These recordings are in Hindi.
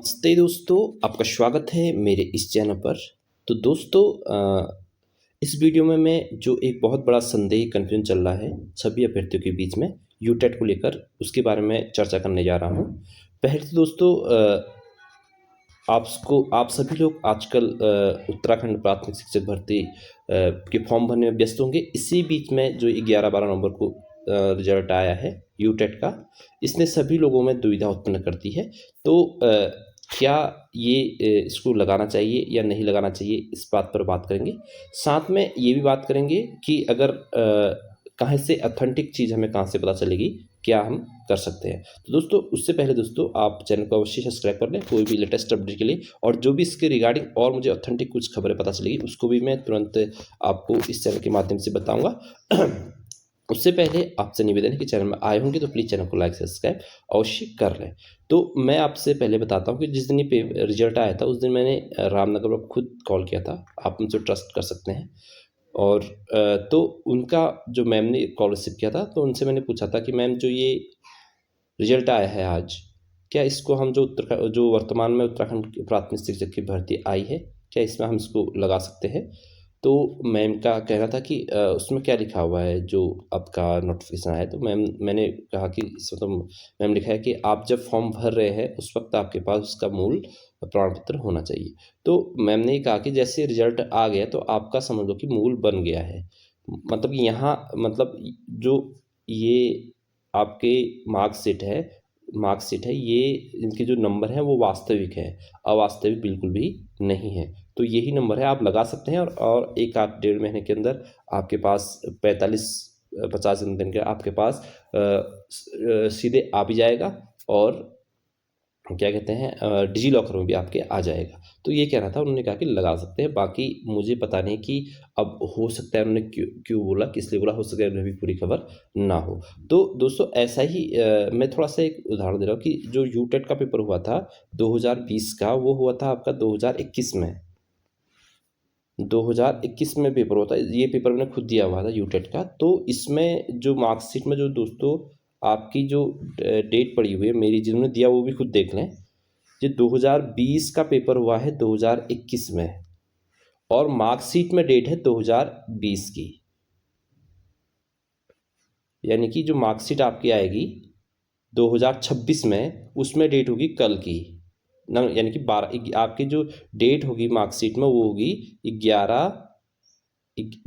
नमस्ते दोस्तों, आपका स्वागत है मेरे इस चैनल पर। तो दोस्तों इस वीडियो में मैं जो एक बहुत बड़ा संदेह कन्फ्यूजन चल रहा है सभी अभ्यर्थियों के बीच में यूटेट को लेकर, उसके बारे में चर्चा करने जा रहा हूँ। पहले तो दोस्तों आप सभी लोग आजकल उत्तराखंड प्राथमिक शिक्षक भर्ती के फॉर्म भरने में व्यस्त होंगे। इसी बीच में जो 11-12 नवंबर को रिजल्ट आया है यूटेट का, इसने सभी लोगों में दुविधा उत्पन्न करती है। तो क्या ये इसको लगाना चाहिए या नहीं लगाना चाहिए, इस बात पर बात करेंगे। साथ में ये भी बात करेंगे कि अगर कहाँ से ऑथेंटिक चीज़ हमें कहाँ से पता चलेगी, क्या हम कर सकते हैं। तो दोस्तों उससे पहले दोस्तों आप चैनल को अवश्य सब्सक्राइब कर लें कोई भी लेटेस्ट अपडेट के लिए, और जो भी इसके रिगार्डिंग और मुझे ऑथेंटिक कुछ खबरें पता चलेगी उसको भी मैं तुरंत आपको इस चैनल के माध्यम से बताऊँगा। उससे पहले आपसे निवेदन है कि चैनल में आए होंगे तो प्लीज़ चैनल को लाइक सब्सक्राइब अवश्य कर लें। तो मैं आपसे पहले बताता हूँ कि जिस दिन ये रिजल्ट आया था उस दिन मैंने रामनगर में खुद कॉल किया था, आप मुझसे ट्रस्ट कर सकते हैं। और तो उनका जो मैम ने कॉल रिसीव किया था तो उनसे मैंने पूछा था कि मैम जो ये रिजल्ट आया है आज, क्या इसको हम जो वर्तमान में उत्तराखंड की प्राथमिक शिक्षक की भर्ती आई है, क्या इसमें हम इसको लगा सकते हैं। तो मैम का कहना था कि उसमें क्या लिखा हुआ है जो आपका नोटिफिकेशन आया है। तो मैंने कहा कि इसमें तो मैम लिखा है कि आप जब फॉर्म भर रहे हैं उस वक्त आपके पास उसका मूल प्रमाण पत्र होना चाहिए। तो मैम ने कहा कि जैसे रिजल्ट आ गया तो आपका समझ लो कि मूल बन गया है। मतलब यहाँ मतलब जो ये आपके मार्कशीट है, ये इनके जो नंबर हैं वो वास्तविक है, अवास्तविक बिल्कुल भी नहीं है। तो यही नंबर है, आप लगा सकते हैं। और एक आप 1.5 महीने के अंदर आपके पास 45-50 दिन के आपके पास सीधे आ भी जाएगा, और क्या कहते हैं डिजी लॉकर में भी आपके आ जाएगा। तो ये कहना था, उन्होंने कहा कि लगा सकते हैं। बाकी मुझे पता नहीं कि अब हो सकता है उन्होंने क्यों बोला, किस लिए बोला, हो सकता है उन्हें भी पूरी खबर ना हो। तो दोस्तों ऐसा ही मैं थोड़ा सा एक उदाहरण दे रहा हूँ कि जो यूटेट का पेपर हुआ था 2020 का, वो हुआ था आपका 2021 में। 2021 में पेपर होता है, ये पेपर मैंने खुद दिया हुआ था यूटेट का। तो इसमें जो मार्कशीट में जो दोस्तों आपकी जो डेट पड़ी हुई है, मेरी जिन्होंने दिया वो भी खुद देख लें। ये 2020 का पेपर हुआ है 2021 में, और मार्कशीट में डेट है 2020 की। यानी कि जो मार्कशीट आपकी आएगी 2026 में, उसमें डेट होगी कल की ना, यानी कि 12 आपकी जो डेट होगी मार्कशीट में वो होगी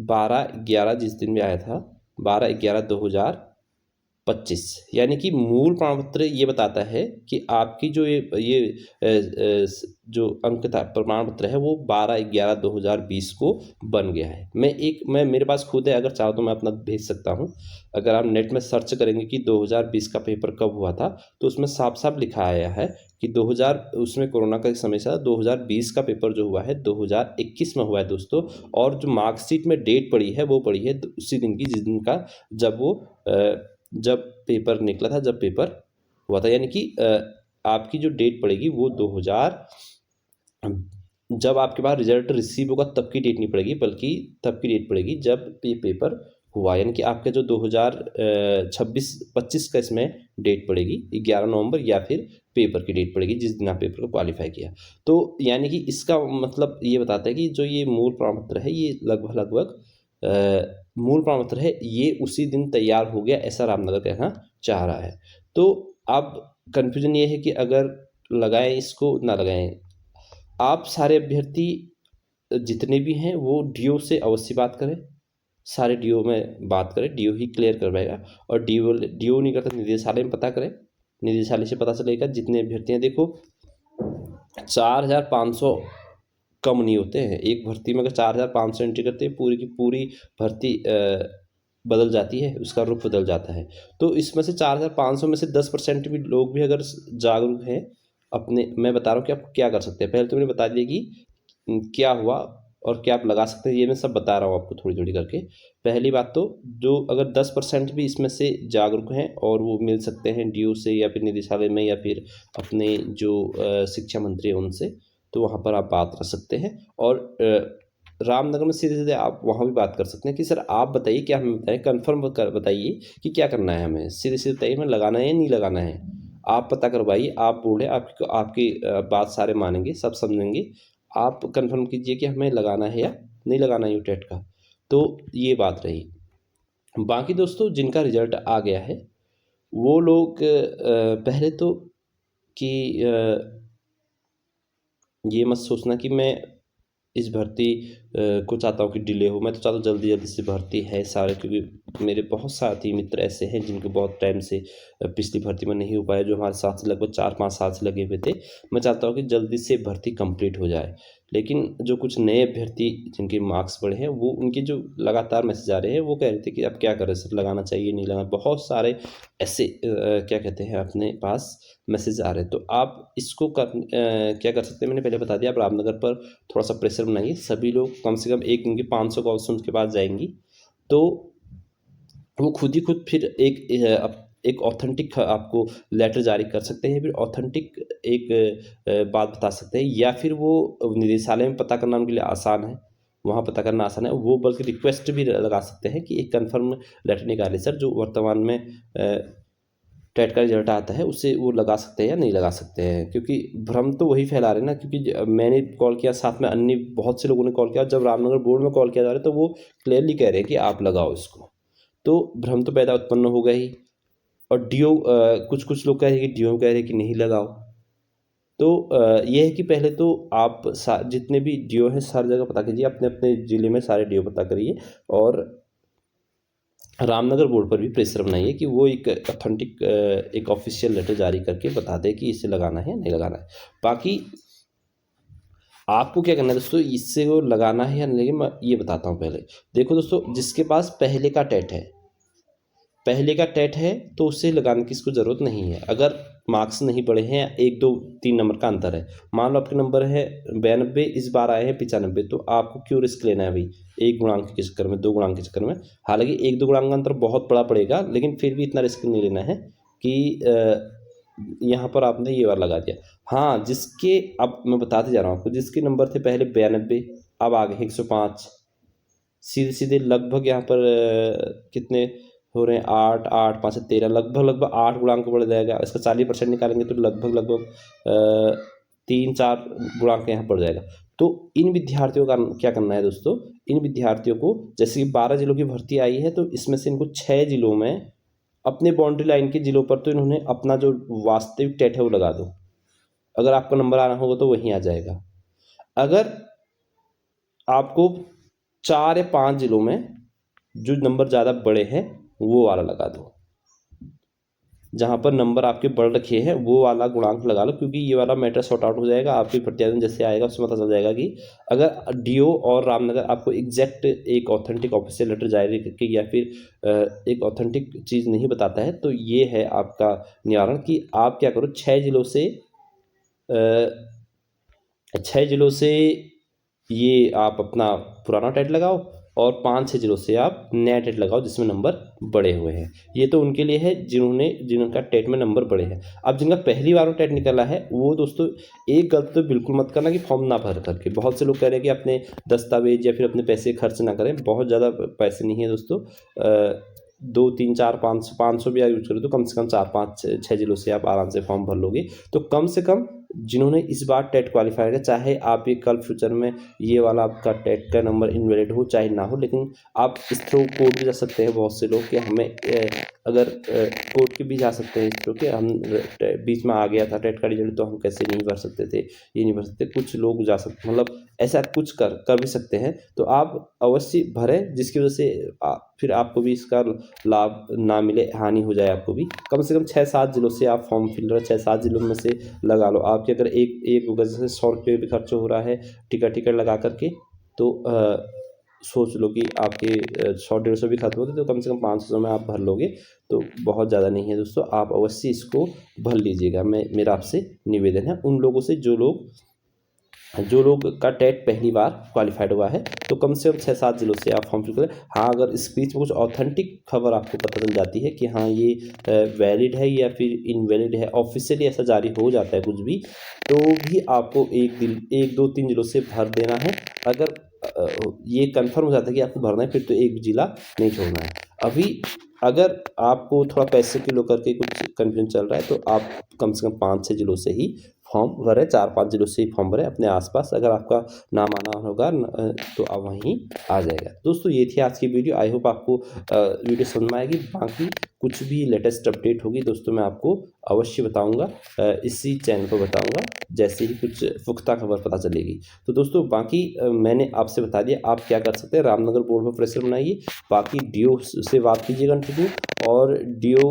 12/11 जिस दिन भी आया था 12/11/2025। यानी कि मूल प्रमाण पत्र ये बताता है कि आपकी जो जो अंक था प्रमाण पत्र है वो 12/11/2020 को बन गया है। मैं मेरे पास खुद है, अगर चाहो तो मैं अपना भेज सकता हूँ। अगर आप नेट में सर्च करेंगे कि 2020 का पेपर कब हुआ था तो उसमें साफ साफ लिखा आया है कि 2000 उसमें कोरोना का समय था। 2020 का पेपर जो हुआ है 2021 में हुआ है दोस्तों। और जो मार्कशीट में डेट पड़ी है वो पड़ी है उसी दिन की जिस दिन का जब पेपर निकला था, जब पेपर हुआ था। यानी कि आपकी जो डेट पड़ेगी वो 2000 जब आपके पास रिजल्ट रिसीव होगा तब की डेट नहीं पड़ेगी, बल्कि तब की डेट पड़ेगी जब ये पेपर हुआ। यानी कि आपका जो 2026-25 का इसमें डेट पड़ेगी 11 नवंबर, या फिर पेपर की डेट पड़ेगी जिस दिन आप पेपर को क्वालिफाई किया। तो यानी कि इसका मतलब ये बताता है कि जो ये मूल प्रमाण पत्र है ये लगभग मूल प्रमाण पत्र है ये उसी दिन तैयार हो गया, ऐसा रामनगर कहना चाह रहा है। तो अब कन्फ्यूजन ये है कि अगर लगाएं इसको ना लगाएं। आप सारे अभ्यर्थी जितने भी हैं वो डीओ से अवश्य बात करें, सारे डीओ में बात करें, डीओ ही क्लियर करवाएगा। और डीओ नहीं करता निदेशालय में पता करें, निदेशालय से पता चलेगा जितने अभ्यर्थी हैं। देखो 4500 कम नहीं होते हैं एक भर्ती में। अगर 4500 एंट्री करते हैं पूरी की पूरी भर्ती बदल जाती है, उसका रुख बदल जाता है। तो इसमें से 4500 में से 10% भी लोग भी अगर जागरूक हैं अपने, मैं बता रहा हूँ कि आप क्या कर सकते हैं। पहले तो मैंने बता दिया कि क्या हुआ और क्या आप लगा सकते हैं, ये मैं सब बता रहा हूँ आपको थोड़ी थोड़ी करके। पहली बात तो जो अगर 10% भी इसमें से जागरूक हैं और वो मिल सकते हैं डीओ से या फिर निदेशालय में या फिर अपने जो शिक्षा मंत्री हैं उनसे, तो वहाँ पर आप बात कर सकते हैं। और रामनगर में सीधे सीधे आप वहाँ भी बात कर सकते हैं कि सर आप बताइए क्या हमें बताएं, कन्फर्म बताइए कि क्या करना है हमें, सीधे सीधे बताइए हमें लगाना है या नहीं लगाना है। आप पता करवाइए, आप बूढ़े, आपकी बात सारे मानेंगे, सब समझेंगे। आप कन्फर्म कीजिए कि हमें लगाना है या नहीं लगाना यूटेट का। तो ये बात रही। बाकी दोस्तों जिनका रिजल्ट आ गया है वो लोग पहले तो कि ये मत सोचना कि मैं इस भर्ती को चाहता हूँ कि डिले हो। मैं तो चाहता हूँ जल्दी जल्दी से भर्ती है सारे, क्योंकि मेरे बहुत साथी मित्र ऐसे हैं जिनको बहुत टाइम से पिछली भर्ती में नहीं हो पाया, जो हमारे साथ से लगभग 4-5 साल से लगे हुए थे। मैं चाहता हूँ कि जल्दी से भर्ती कंप्लीट हो जाए। लेकिन जो कुछ नए अभ्यर्थी जिनके मार्क्स बढ़े हैं, वो उनके जो लगातार मैसेज आ रहे हैं, वो कह रहे थे कि अब क्या करें सर, लगाना चाहिए नहीं लगाना। बहुत सारे ऐसे क्या कहते हैं अपने पास मैसेज आ रहे हैं। तो आप इसको क्या कर सकते हैं, मैंने पहले बता दिया। आप रामनगर पर थोड़ा सा प्रेशर बनाइए। सभी लोग कम से कम एक उनकी 500 कॉल्स उनके पास जाएंगी, तो वो खुद ही खुद फिर एक ऑथेंटिक आपको लेटर जारी कर सकते हैं, फिर ऑथेंटिक एक बात बता सकते हैं, या फिर वो निदेशालय में पता करना उनके लिए आसान है, वहाँ पता करना आसान है। वो बल्कि रिक्वेस्ट भी लगा सकते हैं कि एक कन्फर्म लेटर निकालिए सर, जो वर्तमान में टेट का रिजल्ट आता है उससे वो लगा सकते हैं या नहीं लगा सकते हैं। क्योंकि भ्रम तो वही फैला रहे हैं ना, क्योंकि मैंने कॉल किया, साथ में अन्य बहुत से लोगों ने कॉल किया। जब रामनगर बोर्ड में कॉल किया जा रहा है तो वो क्लियरली कह रहे हैं कि आप लगाओ इसको, तो भ्रम तो पैदा उत्पन्न होगा ही। और डीओ कुछ कुछ लोग कह रहे हैं कि डीओ कह रहे हैं कि नहीं लगाओ। तो ये है कि पहले तो आप जितने भी डीओ हैं सारी जगह पता कीजिए, अपने अपने ज़िले में सारे डीओ पता करिए, और रामनगर बोर्ड पर भी प्रेशर बनाइए कि वो एक ऑथेंटिक एक ऑफिशियल लेटर जारी करके बता दे कि इसे लगाना है या नहीं लगाना है। बाकी आपको क्या करना है दोस्तों, इससे वो लगाना है या नहीं, मैं ये बताता हूँ पहले। देखो दोस्तों, जिसके पास पहले का टेट है तो उससे लगाने की इसको ज़रूरत नहीं है। अगर मार्क्स नहीं बढ़े हैं, 1 2 3 नंबर का अंतर है, मान लो आपके नंबर है 92, इस बार आए हैं 95, तो आपको क्यों रिस्क लेना है भाई, 1 गुणांक के चक्कर में, 2 गुणांक के चक्कर में। हालांकि 1-2 गुणांक का अंतर बहुत बड़ा पड़ेगा, लेकिन फिर भी इतना रिस्क नहीं लेना है कि यहाँ पर आपने ये वाला लगा दिया। हाँ, जिसके, अब मैं बताते जा रहा हूँ आपको, जिसके नंबर थे पहले 92, अब आ गए 105, सीधे सीधे लगभग यहाँ पर कितने हो रहे हैं, 8 8 5 13, लगभग 8 गुणांक बढ़ जाएगा। इसका 40% निकालेंगे तो लगभग 3-4 गुणांक यहाँ बढ़ जाएगा। तो इन विद्यार्थियों का क्या करना है दोस्तों, इन विद्यार्थियों को, जैसे कि 12 जिलों की भर्ती आई है, तो इसमें से इनको 6 जिलों में, अपने बाउंड्री लाइन के जिलों पर तो इन्होंने अपना जो वास्तविक टेट है वो लगा दो। अगर आपका नंबर आना होगा तो वहीं आ जाएगा। अगर आपको 4 या 5 जिलों में जो नंबर ज़्यादा बड़े हैं वो वाला लगा दो, जहाँ पर नंबर आपके बढ़ रखे हैं वो वाला गुणांक लगा लो, क्योंकि ये वाला मैटर सॉर्ट आउट हो जाएगा। आपके प्रतिवेदन जैसे आएगा उसमें पता चल जाएगा कि अगर डीओ और रामनगर आपको एग्जैक्ट एक ऑथेंटिक ऑफिशियल लेटर जारी करके या फिर एक ऑथेंटिक चीज़ नहीं बताता है, तो ये है आपका निवारण कि आप क्या करो, 6 जिलों से ये आप अपना पुराना टेट लगाओ, और 5-6 जिलों से आप नया टेट लगाओ जिसमें नंबर बड़े हुए हैं। ये तो उनके लिए है जिनका टेट में नंबर बड़े हैं। अब जिनका पहली बार में टेट निकला है, वो दोस्तों एक गलती तो बिल्कुल मत करना कि फॉर्म ना भर करके। बहुत से लोग कह रहे हैं कि अपने दस्तावेज या फिर अपने पैसे खर्च ना करें। बहुत ज़्यादा पैसे नहीं है दोस्तों, 2 3 4 500 भी यूज करें तो कम से कम 4 5 6 जिलों से आप आराम से फॉर्म भर लोगे। तो कम से कम जिन्होंने इस बार टेट क्वालिफाई किया, चाहे आप ये कल फ्यूचर में ये वाला आपका टेट का नंबर इनवैलिड हो चाहे ना हो, लेकिन आप इस थ्रू कोर्ट भी जा सकते हैं। बहुत से लोग कि हमें अगर कोर्ट के भी जा सकते हैं इस थ्रू कि हम बीच में आ गया था टेट का रिजल्ट, तो हम कैसे नहीं भर सकते थे, ये नहीं भर सकते। कुछ लोग जा सकते, मतलब ऐसा कुछ कर भी सकते हैं। तो आप अवश्य भरें, जिसकी वजह से फिर आपको भी इसका लाभ ना मिले, हानि हो जाए आपको भी। कम से कम 6-7 जिलों से आप फॉर्म फिल कर 6-7 जिलों में से लगा लो। आपके अगर एक वजह से 100 रुपये भी खर्च हो रहा है टिकट लगा करके, तो सोच लो कि आपके 100-150 भी खत्म होते तो कम से कम 500 में आप भर लोगे, तो बहुत ज़्यादा नहीं है दोस्तों। आप अवश्य इसको भर लीजिएगा। मेरा आपसे निवेदन है उन लोगों से जो लोग का टेट पहली बार क्वालिफाइड हुआ है, तो कम से कम 6-7 जिलों से आप फॉर्म फिल करें। हाँ, अगर इस बीच में कुछ ऑथेंटिक खबर आपको पता चल जाती है कि हाँ ये वैलिड है या फिर इनवैलिड है, ऑफिशियली ऐसा जारी हो जाता है कुछ भी, तो भी आपको 1 2 3 जिलों से भर देना है। अगर ये कंफर्म हो जाता है कि आपको भरना है, फिर तो एक जिला नहीं छोड़ना है। अभी अगर आपको थोड़ा पैसे को लेकर के कुछ कन्फ्यूजन चल रहा है तो आप कम से कम 5-6 जिलों से ही फॉर्म भरें, 4-5 जिलों से ही फॉर्म भरें अपने आसपास। अगर आपका नाम आना होगा तो आप वहीं आ जाएगा। दोस्तों ये थी आज की वीडियो। आई होप आपको वीडियो समझ में आएगी। बाकी कुछ भी लेटेस्ट अपडेट होगी दोस्तों मैं आपको अवश्य बताऊंगा, इसी चैनल पर बताऊंगा जैसे ही कुछ पुख्ता खबर पता चलेगी। तो दोस्तों बाकी मैंने आपसे बता दिया आप क्या कर सकते हैं। रामनगर बोर्ड में प्रेशर बनाइए, बाकी डीओ से बात कीजिए कंटिन्यू, और डीओ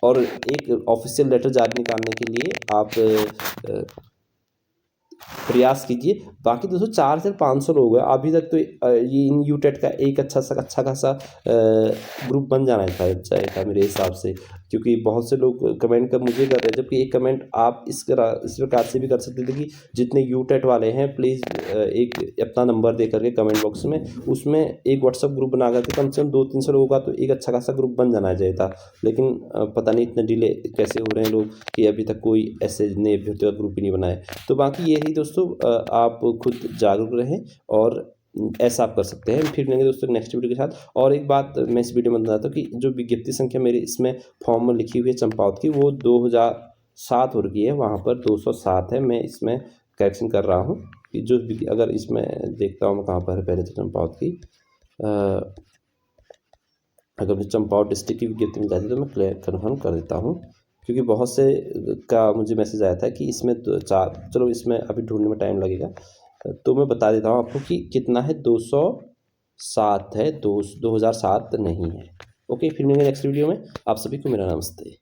और एक ऑफिशियल लेटर जारी निकालने के लिए आप प्रयास कीजिए। बाकी दोस्तों 4,500 लोग हैं अभी तक, तो ये इन यूटेट का एक अच्छा खासा ग्रुप बन जाना चाहिए मेरे हिसाब से, क्योंकि बहुत से लोग कमेंट कर मुझे कर रहे हैं, जबकि एक कमेंट आप इस प्रकार से भी कर सकते थे कि जितने यूटेट वाले हैं प्लीज़ एक अपना नंबर दे करके कमेंट बॉक्स में, उसमें एक व्हाट्सअप ग्रुप बना करके कम से कम 200-300 लोगों का तो एक अच्छा खासा ग्रुप बन जाना चाहिए था। लेकिन पता नहीं इतने डिले कैसे हो रहे हैं लोग कि अभी तक कोई ऐसे नए अभ्यर्थियों का ग्रुप ही नहीं बनाए। तो बाकी यही दोस्तों, आप खुद जागरूक रहें और ऐसा आप कर सकते हैं। फिर मिलेंगे दोस्तों नेक्स्ट वीडियो के साथ। और एक बात मैं इस वीडियो में बताता हूँ कि जो विज्ञप्ति संख्या मेरी इसमें फॉर्म में लिखी हुई है चंपावत की, वो 2007 हो रही है, वहाँ पर 207 है। मैं इसमें करेक्शन कर रहा हूँ कि जो अगर इसमें देखता हूँ मैं कहाँ पर है पहले तो चंपावत की, अगर मुझे चंपावत डिस्ट्रिक्ट की विज्ञप्ति मिल जाती तो मैं कन्फर्म कर देता हूँ, क्योंकि बहुत से का मुझे मैसेज आया था कि इसमें चलो इसमें अभी ढूंढने में टाइम लगेगा, तो मैं बता देता हूँ आपको कि कितना है। 207 है, 2007 नहीं है। ओके, फिर मिलेंगे नेक्स्ट वीडियो में। आप सभी को मेरा नमस्ते।